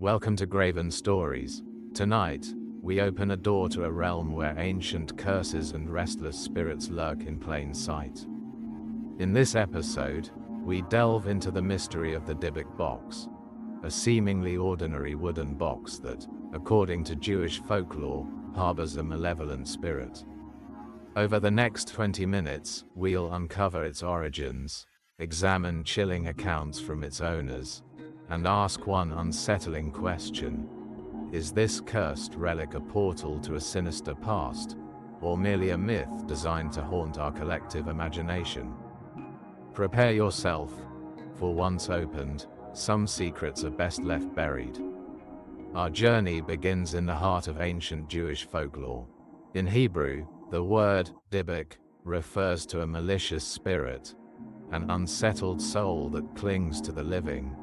Welcome to Graven Stories. Tonight, we open a door to a realm where ancient curses and restless spirits lurk in plain sight. In this episode, we delve into the mystery of the Dybbuk Box, a seemingly ordinary wooden box that, according to Jewish folklore, harbors a malevolent spirit. Over the next 20 minutes, we'll uncover its origins, examine chilling accounts from its owners, and ask one unsettling question. Is this cursed relic a portal to a sinister past, or merely a myth designed to haunt our collective imagination? Prepare yourself, for once opened, some secrets are best left buried. Our journey begins in the heart of ancient Jewish folklore. In Hebrew, the word Dybbuk refers to a malicious spirit, an unsettled soul that clings to the living,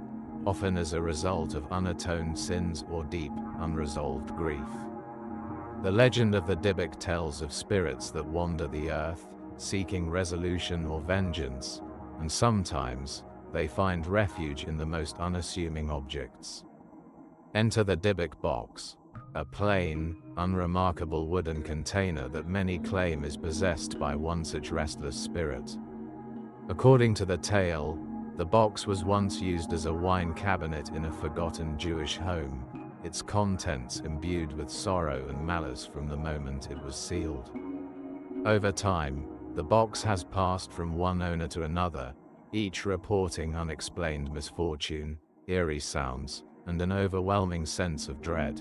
often as a result of unatoned sins or deep, unresolved grief. The legend of the Dybbuk tells of spirits that wander the earth, seeking resolution or vengeance, and sometimes, they find refuge in the most unassuming objects. Enter the Dybbuk Box, a plain, unremarkable wooden container that many claim is possessed by one such restless spirit. According to the tale, the box was once used as a wine cabinet in a forgotten Jewish home, its contents imbued with sorrow and malice from the moment it was sealed. Over time, the box has passed from one owner to another, each reporting unexplained misfortune, eerie sounds, and an overwhelming sense of dread.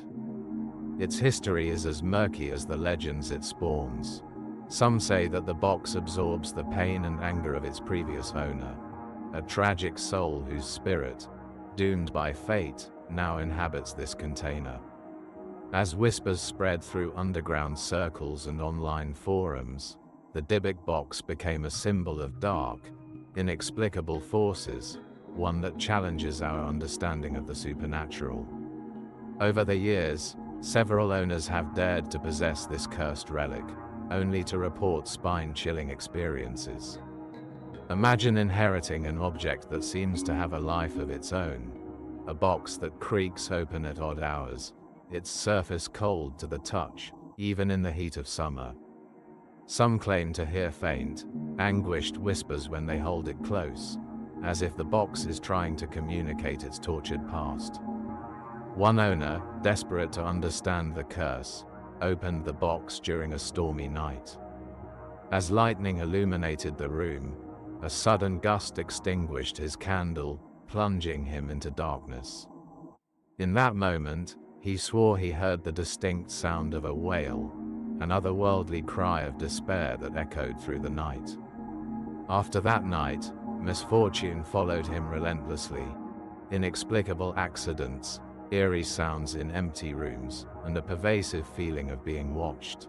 Its history is as murky as the legends it spawns. Some say that the box absorbs the pain and anger of its previous owner, a tragic soul whose spirit, doomed by fate, now inhabits this container. As whispers spread through underground circles and online forums, the Dybbuk Box became a symbol of dark, inexplicable forces, one that challenges our understanding of the supernatural. Over the years, several owners have dared to possess this cursed relic, only to report spine-chilling experiences. Imagine inheriting an object that seems to have a life of its own, a box that creaks open at odd hours, its surface cold to the touch, even in the heat of summer. Some claim to hear faint, anguished whispers when they hold it close, as if the box is trying to communicate its tortured past. One owner, desperate to understand the curse, opened the box during a stormy night. As lightning illuminated the room, a sudden gust extinguished his candle, plunging him into darkness. In that moment, he swore he heard the distinct sound of a wail, an otherworldly cry of despair that echoed through the night. After that night, misfortune followed him relentlessly. Inexplicable accidents, eerie sounds in empty rooms, and a pervasive feeling of being watched.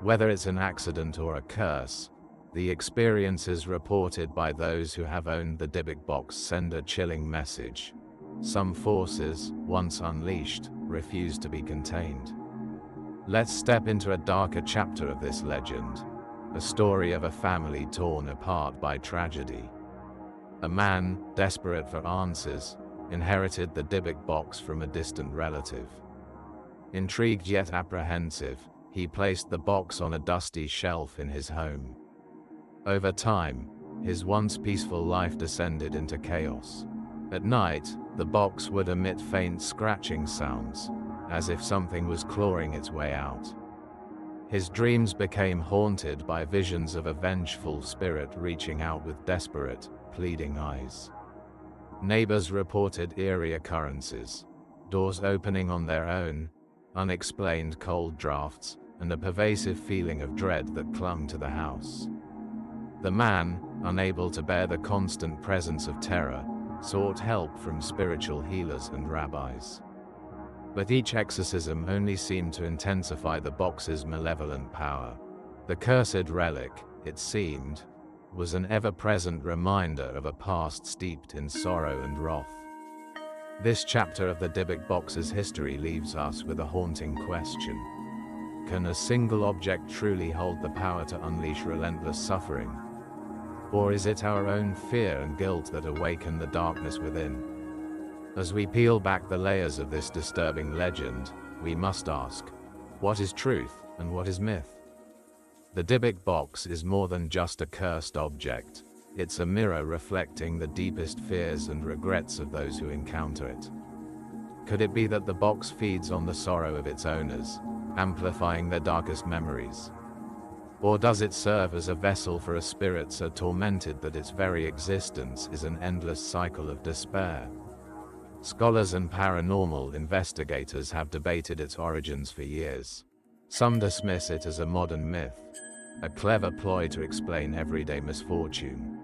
Whether it's an accident or a curse, the experiences reported by those who have owned the Dybbuk Box send a chilling message. Some forces, once unleashed, refuse to be contained. Let's step into a darker chapter of this legend, a story of a family torn apart by tragedy. A man, desperate for answers, inherited the Dybbuk Box from a distant relative. Intrigued yet apprehensive, he placed the box on a dusty shelf in his home. Over time, his once peaceful life descended into chaos. At night, the box would emit faint scratching sounds, as if something was clawing its way out. His dreams became haunted by visions of a vengeful spirit reaching out with desperate, pleading eyes. Neighbors reported eerie occurrences, doors opening on their own, unexplained cold drafts, and a pervasive feeling of dread that clung to the house. The man, unable to bear the constant presence of terror, sought help from spiritual healers and rabbis. But each exorcism only seemed to intensify the box's malevolent power. The cursed relic, it seemed, was an ever-present reminder of a past steeped in sorrow and wrath. This chapter of the Dybbuk Box's history leaves us with a haunting question. Can a single object truly hold the power to unleash relentless suffering? Or is it our own fear and guilt that awaken the darkness within? As we peel back the layers of this disturbing legend, we must ask, what is truth and what is myth? The Dybbuk Box is more than just a cursed object. It's a mirror reflecting the deepest fears and regrets of those who encounter it. Could it be that the box feeds on the sorrow of its owners, amplifying their darkest memories? Or does it serve as a vessel for a spirit so tormented that its very existence is an endless cycle of despair? Scholars and paranormal investigators have debated its origins for years. Some dismiss it as a modern myth, a clever ploy to explain everyday misfortune.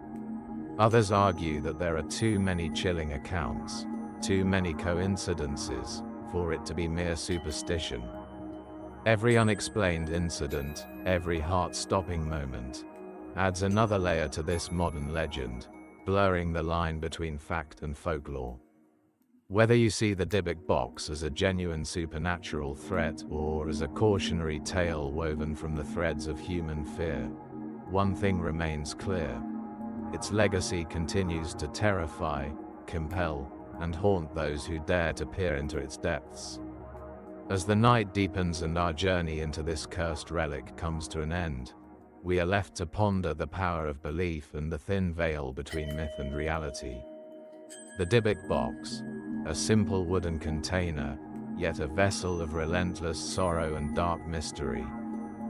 Others argue that there are too many chilling accounts, too many coincidences, for it to be mere superstition. Every unexplained incident, every heart-stopping moment, adds another layer to this modern legend, blurring the line between fact and folklore. Whether you see the Dybbuk Box as a genuine supernatural threat or as a cautionary tale woven from the threads of human fear, one thing remains clear. Its legacy continues to terrify, compel, and haunt those who dare to peer into its depths. As the night deepens and our journey into this cursed relic comes to an end, we are left to ponder the power of belief and the thin veil between myth and reality. The Dybbuk Box, a simple wooden container, yet a vessel of relentless sorrow and dark mystery,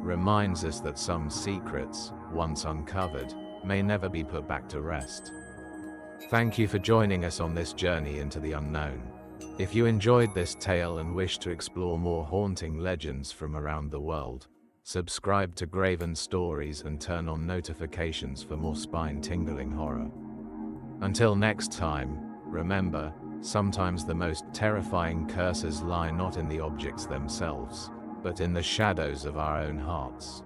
reminds us that some secrets, once uncovered, may never be put back to rest. Thank you for joining us on this journey into the unknown. If you enjoyed this tale and wish to explore more haunting legends from around the world, subscribe to Graven Stories and turn on notifications for more spine-tingling horror. Until next time, remember, sometimes the most terrifying curses lie not in the objects themselves, but in the shadows of our own hearts.